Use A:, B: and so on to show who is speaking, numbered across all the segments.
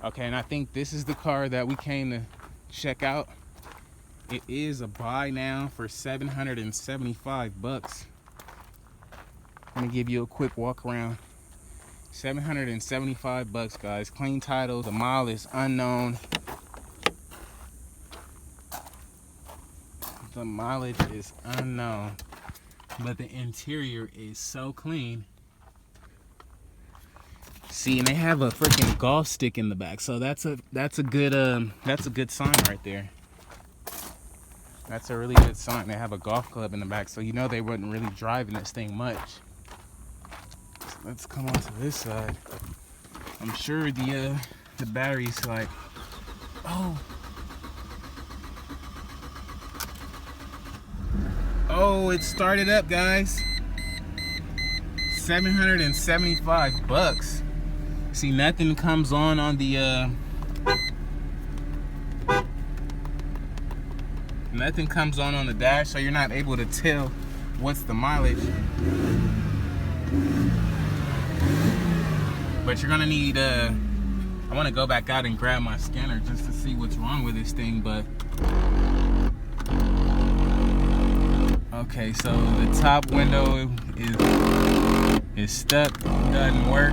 A: Okay, and I think this is the car that we came to check out. It is a buy now for 775 bucks. Let me give you a quick walk around. 775 bucks, guys. Clean title. The mile is unknown. The mileage is unknown, but the interior is so clean. See, and they have a freaking golf stick in the back, so that's a good sign right there. That's a really good sign. They have a golf club in the back, so you know they wasn't really driving this thing much. So let's come on to this side. I'm sure the battery's like, oh, it started up, guys. 775 bucks. See, nothing comes on the nothing comes on the dash, so you're not able to tell what's the mileage. But you're gonna need I want to go back out and grab my scanner just to see what's wrong with this thing. But okay, so the top window is stuck, doesn't work.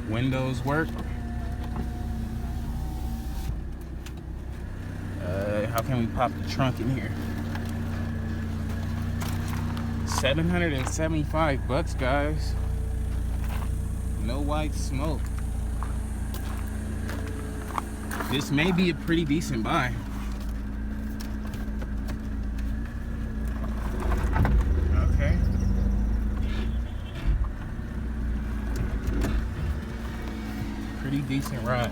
A: Windows work. How can we pop the trunk in here? 775 bucks, guys. No white smoke. This may be a pretty decent buy. Okay. Pretty decent ride.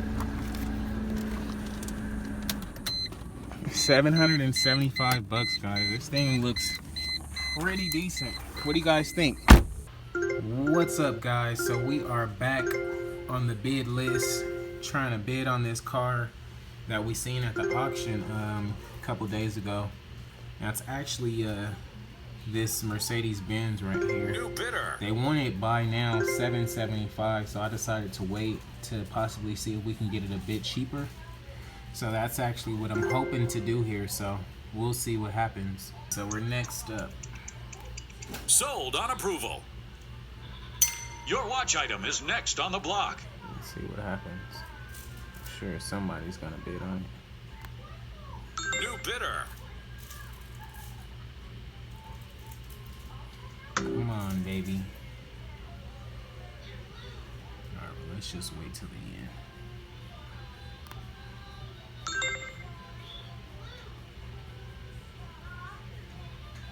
A: 775 bucks, guys. This thing looks pretty decent. What do you guys think? What's up, guys? So we are back on the bid list, trying to bid on this car that we seen at the auction a couple days ago. Now it's actually this Mercedes-Benz right here. New bidder. They want it by now $775, so I decided to wait to possibly see if we can get it a bit cheaper. So that's actually what I'm hoping to do here, so we'll see what happens. So we're next up.
B: Sold on approval. Your watch item is next on the block.
A: Let's see what happens. I'm sure somebody's gonna bid on it.
B: New bidder.
A: Come on, baby. Alright, well, let's just wait till the end.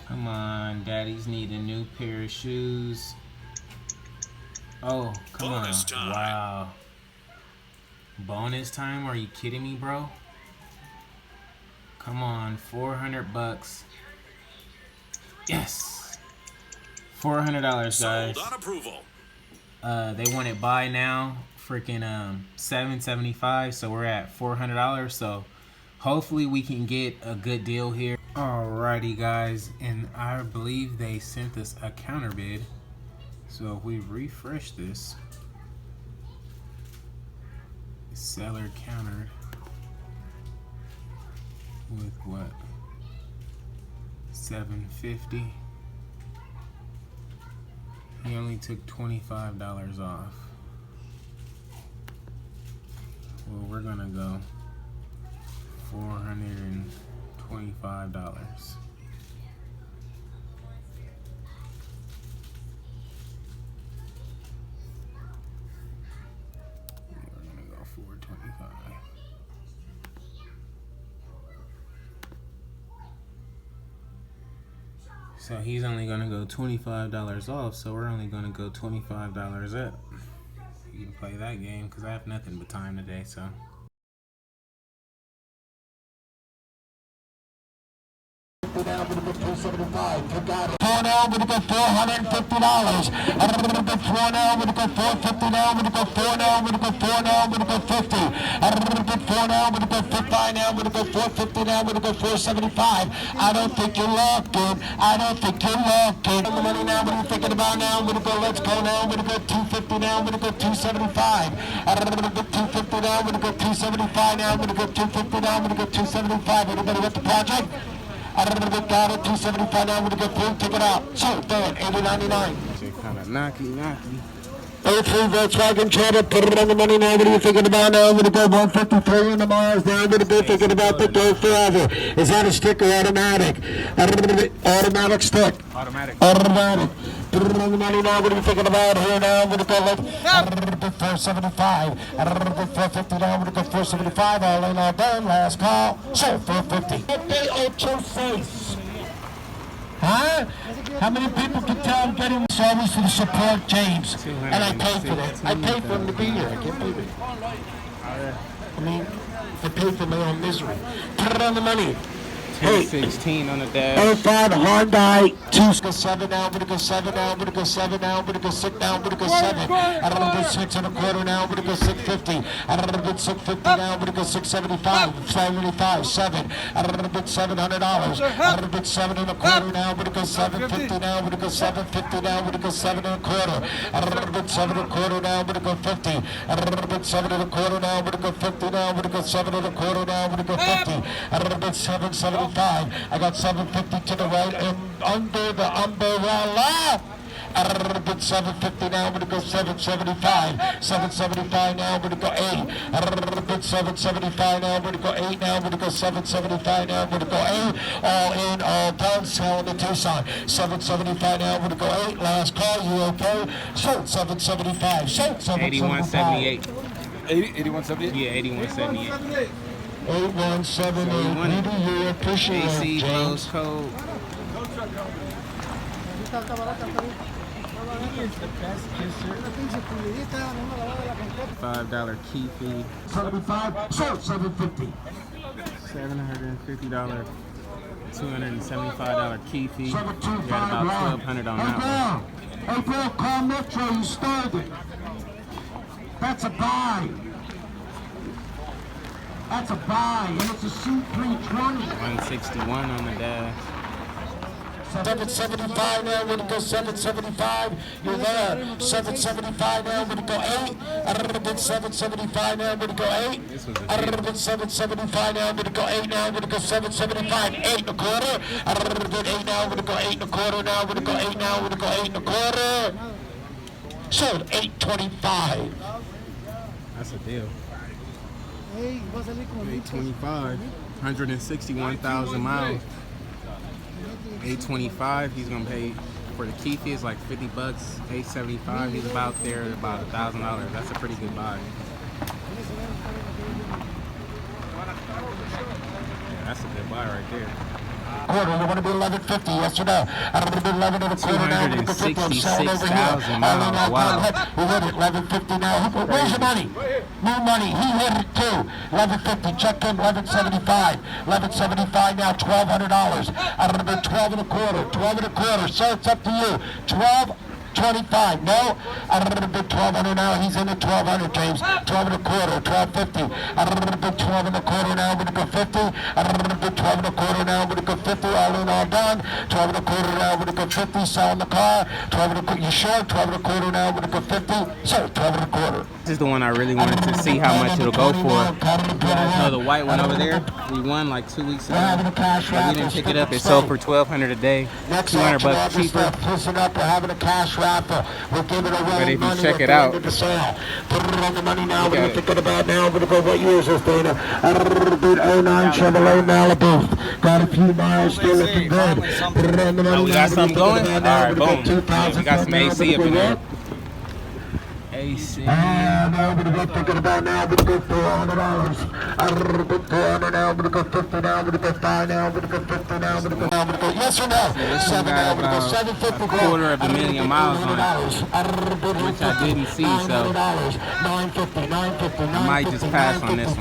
A: Come on, daddies need a new pair of shoes. Oh, come
B: Bonus
A: on.
B: time.
A: Wow. Bonus time? Are you kidding me, bro? Come on, 400 bucks. Yes. $400, guys.
B: Sold on approval.
A: They want it buy now, freaking $775, so we're at $400. So hopefully we can get a good deal here. Alrighty, guys, and I believe they sent us a counter bid. So if we refresh this, the seller countered with what? $750. He only took $25 off. Well, we're gonna go $425. We're gonna go $425. So he's only gonna go $25 off, so we're only gonna go $25 up. You can play that game because I have nothing but time today, so.
C: 250 now, I'm gonna go 275. You got it. 4 now, I'm gonna go $450. A little bit 4 now, I'm gonna go 450 now, I'm gonna go 4 now, I'm gonna go 4 now, I'm gonna go 50. A little bit 4 now, I'm gonna go 55 now, I'm gonna go 450 now, I'm gonna go 475. I don't think you're looking. I don't think you're looking. The money now, what are you thinking about now? I'm gonna go, let's go now, I'm gonna go 250 now, I'm gonna go 275. A little bit 250 now, I'm gonna go 275 now, I'm gonna go 250 now, I'm gonna go 275. Everybody with the project? I don't know, got it, 275 now, I'm gonna go through, take it out. So, do it, 80.99.
A: Kind of knocky.
C: 03 Volkswagen Cheddar, put it on the money now, what are you thinking about now? I'm gonna go 153 in the miles now, I'm gonna be thinking about the go forever. Is that a stick or automatic? Automatic stick.
A: Automatic.
C: Automatic. Put it on the money now, what are you thinking about here now? I'm gonna go like 475. 450 now, I'm gonna go 475. All in, all done, last call. So, 450. Okay, 826. Huh? How many people can tell I'm getting service to support James? And I paid for that. I paid for him to be here. I can't believe it. I mean, I paid for my own misery. Put it on the money.
A: 1016 on the dash.
C: 05 Hyundai 2 now, I'm gonna go 7 now, I'm gonna go 7 now, I'm gonna go 6 now, I'm gonna go 7. I don't know, 6 and a quarter now, I'm gonna go 650. I don't know, 650 now, I'm gonna go 675, 75, 7. I don't know, $700. I don't know, 7 and a quarter now, I'm gonna go 750 now, I'm gonna go 750 now, I'm gonna go 7 and a quarter. I don't know, 7 and a quarter now, I'm gonna go 50. I don't know, 7 and a quarter now, I'm gonna go 50 now, I'm gonna go 7 and a quarter now, I'm gonna go 50. I don't know, 775. I got 750 to the right and under the umbrella. I bid 750 now, I'm gonna go 775. 775 now, I'm gonna go 8. I bid 775 now, I'm gonna go 8 now, I'm gonna go 775 now, I'm gonna go 8. All in, all done, selling the Tucson. 775 now, I'm gonna go 8. Last call, you okay? Sold 775. Sold 775.
A: 8178.
D: 8178?
A: Yeah, 8178.
C: 8178. You appreciate
A: AC
C: it,
A: close
C: James.
A: code. $5 key fee.
C: 75. Sold 750.
A: $750. $275 key fee. You got
C: 725.
A: about $1,200 on that one.
C: Hey, Bill, call Metro. You stole it. That's a buy. That's a buy, and it's a C320.
A: 161 on the dash.
C: 775 now, I'm gonna go 775. You're there. 775 now, I'm gonna go 8. I don't know, bid 775 now, I'm gonna go 8. I don't know, bid 775 now, I'm gonna go 8 now, I'm gonna go 775. 8 and a quarter. I don't know, bid 8 now, I'm gonna go 8 and a quarter now, I'm gonna go 8 now, I'm gonna go 8 and a quarter. Sold 825.
A: That's a deal. 825. 161,000 miles. 825. He's gonna pay for the key fee is like $50. 875. He's about there, about $1,000. That's a pretty good buy. Yeah, that's a good buy right there.
C: Quarter, you want to be 1150, yes or no? I don't want to be 11 and a quarter now.
A: 266,000 miles. Wow.
C: He hit it, 1150 now. Where's your money? New money. He hit it too. 1150. Check him, 1175. 1175 now, $1,200. I don't know, 12 and a quarter. 12 and a quarter. Sir, it's up to you. 12.25. No? I don't know, bid 1,200 now. He's in the 1,200, James. 12 and a quarter. 1250. I don't know, bid 12 and a quarter now. I'm going to go 50. I don't know, bid 12 and a quarter now. I'm going to go 50. All in, all done. 12 and a quarter now. I'm going to go 50. Selling the car. 12 and a quarter. You sure? 12 and a quarter now. I'm going to go 50. So 12 and a quarter.
A: This is the one I really wanted to see how much it'll go for. Oh, the white one over there, we won like 2 weeks ago. But we didn't pick it up. It sold for $1,200 a day. $200 cheaper.
C: Listen up, we're having a cash raffle. We're giving away
A: But if you
C: money.
A: check it out,
C: Put it on the money now. What are you thinking about now? I'm going to go, what year is this, Dana? A little bit 09 Chevrolet Malibu. Got a few miles, still looking good. Put it on the money now.
A: We got something going? All right, boom. We got some AC up in there. AC.
C: Now we're going to thinking about now, we're going to go $400. $400 now, we're going to go 50 now, we're going to go 5 now, we're going to go 50 now, we're going to go yes or no?
A: This one got about a quarter of a million miles on it, which I didn't see, so I might just pass on this one.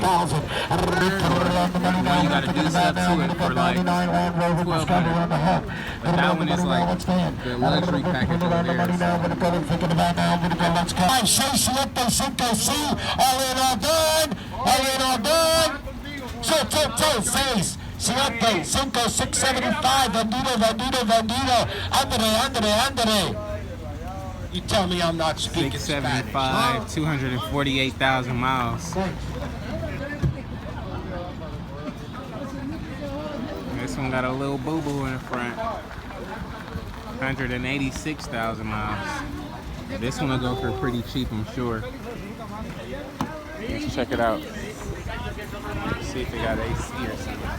A: Now you gotta do stuff to it for like $1,200. But that one is like the luxury package over there.
C: Say siete, cinco, sí, all in, all done, all in, all done. Seis, siete, cinco, 675, vendido, Andre. You tell me I'm not speaking
A: 675, 248,000 miles. This one got a little boo-boo in the front. 186,000 miles. This one will go for pretty cheap, I'm sure. Let's check it out. See if it got AC or something.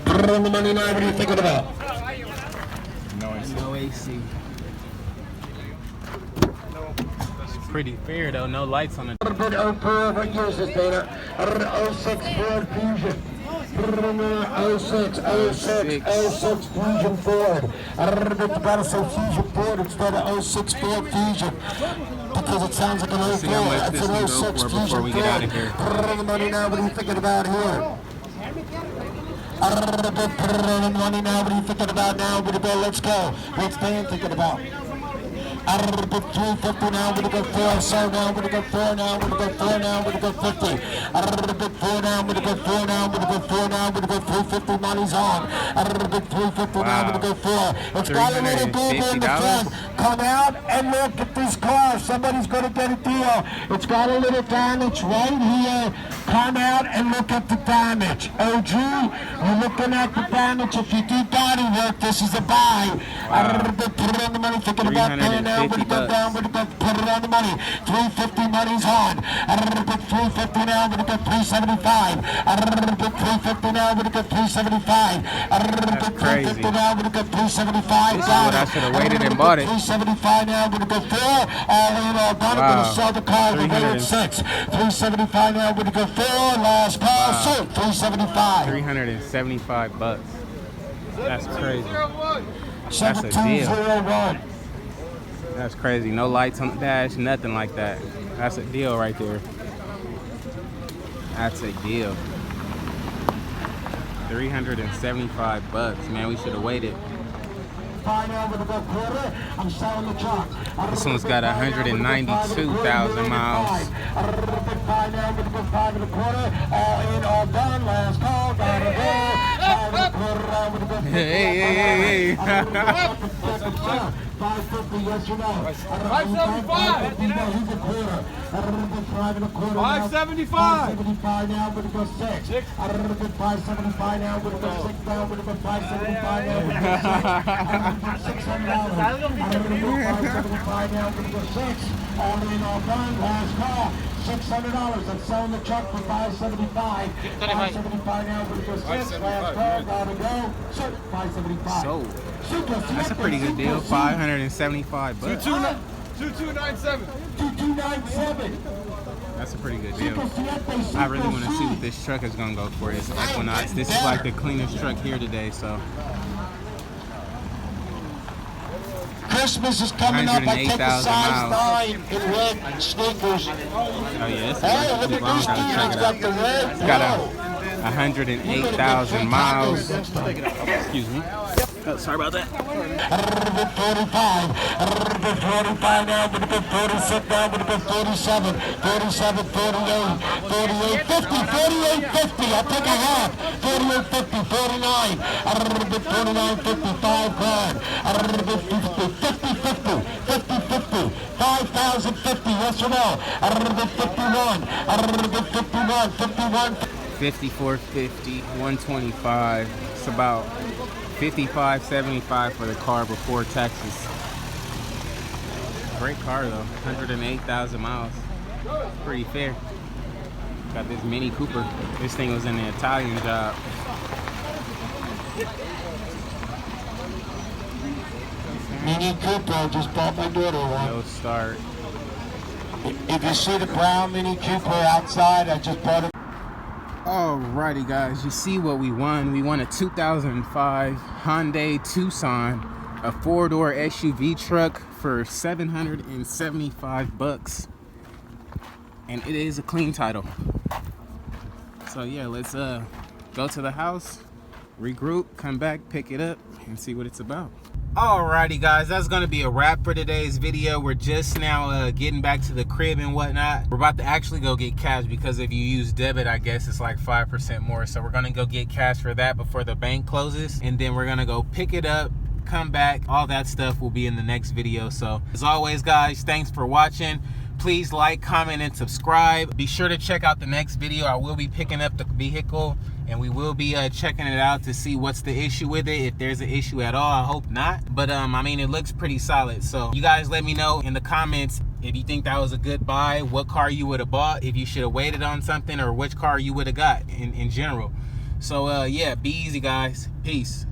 C: Put it on the money now, what are you thinking about?
A: No AC. It's pretty fair though, no lights on it.
C: What year is this, Dana? 06 Ford Fusion. 06 Fusion Ford. You gotta say Fusion Ford instead of 06 Ford Fusion. Because it sounds like an 04.
A: See how much this can go for before we get out of here.
C: Put it on the money now, what are you thinking about here? Put it on the money now, what are you thinking about now? Let's go. What's Dan thinking about? 350 now, we're gonna go 4, so now we're gonna go 4 now, we're gonna go 4 now, we're gonna go 50. 4 now, we're gonna go 4 now, we're gonna go 4 now, we're gonna go 350, money's on. 350 now, we're gonna go 4. It's got a little boob in the front. Come out and look at this car. Somebody's gonna get a deal. It's got a little damage right here. Come out and look at the damage. OG, you're looking at the damage. If you do body work, this is a buy. Put it on the money, thinking about paying now. We're gonna go down, we're gonna put it on the money. 350 money's on. 350 now, we're gonna go 375. 350 now, we're gonna go 375. 350 now, we're gonna go 375.
A: This is what I should have waited and bought it.
C: 375 now, we're gonna go 4. All in, all done. We're gonna sell the car. We're going 6. 375 now, we're gonna go 4. Last call, sold. 375.
A: 375 bucks. That's crazy. That's a deal.
C: 7201.
A: That's crazy. No lights on the dash, nothing like that. That's a deal right there. That's a deal. 375 bucks, man. We should have waited. This one's got 192,000 miles. Hey.
C: 550, yes or no?
D: 575. 575.
C: 575 now, we're gonna go 6. 575 now, we're gonna go 6 now, we're gonna go 575 now, we're gonna go 6. $600. 575 now, we're gonna go 6. All in, all done, last call. $600. I'm selling the truck for 575. 575 now, we're gonna go 6. Last call, gotta go. 575.
A: So, that's a pretty good deal. 575 bucks.
D: 2297.
C: 2297.
A: That's a pretty good deal. I really want to see what this truck is gonna go for. It's Equinox. This is like the cleanest truck here today. So.
C: Christmas is coming up. I take a size 9 in red sneakers.
A: Oh yeah,
C: Hey, look at these dudes. Got the red.
A: It's got 108,000 miles. Excuse me. Oh, sorry about that.
C: 45 now, we're going to 46 now, we're going 47, 47, 48, 48, 50, 48, 50, I'll take a half, 48, 50, 49, 49, 55 grand, 50, 50, 50, 50, 5,050, yes or no, 51, 51, 51,
A: 5450, 125. It's about 55.75 for the car before taxes. Great car though, 108,000 miles. Pretty fair. Got this Mini Cooper. This thing was in the Italian job.
C: Mini Cooper, I just bought my daughter one.
A: No start.
C: If you see the brown Mini Cooper outside, I just bought it.
A: Alrighty guys, you see what we won. We won a 2005 Hyundai Tucson, a 4-door SUV truck for $775, and it is a clean title. So yeah, let's go to the house, regroup, come back, pick it up, and see what it's about. Alrighty guys, that's gonna be a wrap for today's video. We're just now getting back to the crib and whatnot. We're about to actually go get cash, because if you use debit, I guess it's like 5% more. So we're gonna go get cash for that before the bank closes, and then we're gonna go pick it up, come back. All that stuff will be in the next video. So as always guys, thanks for watching. Please like, comment, and subscribe. Be sure to check out the next video. I will be picking up the vehicle, and we will be checking it out to see what's the issue with it, if there's an issue at all. I hope not, but I mean, it looks pretty solid. So you guys let me know in the comments if you think that was a good buy, what car you would have bought, if you should have waited on something, or which car you would have got in general. So yeah, be easy guys. Peace.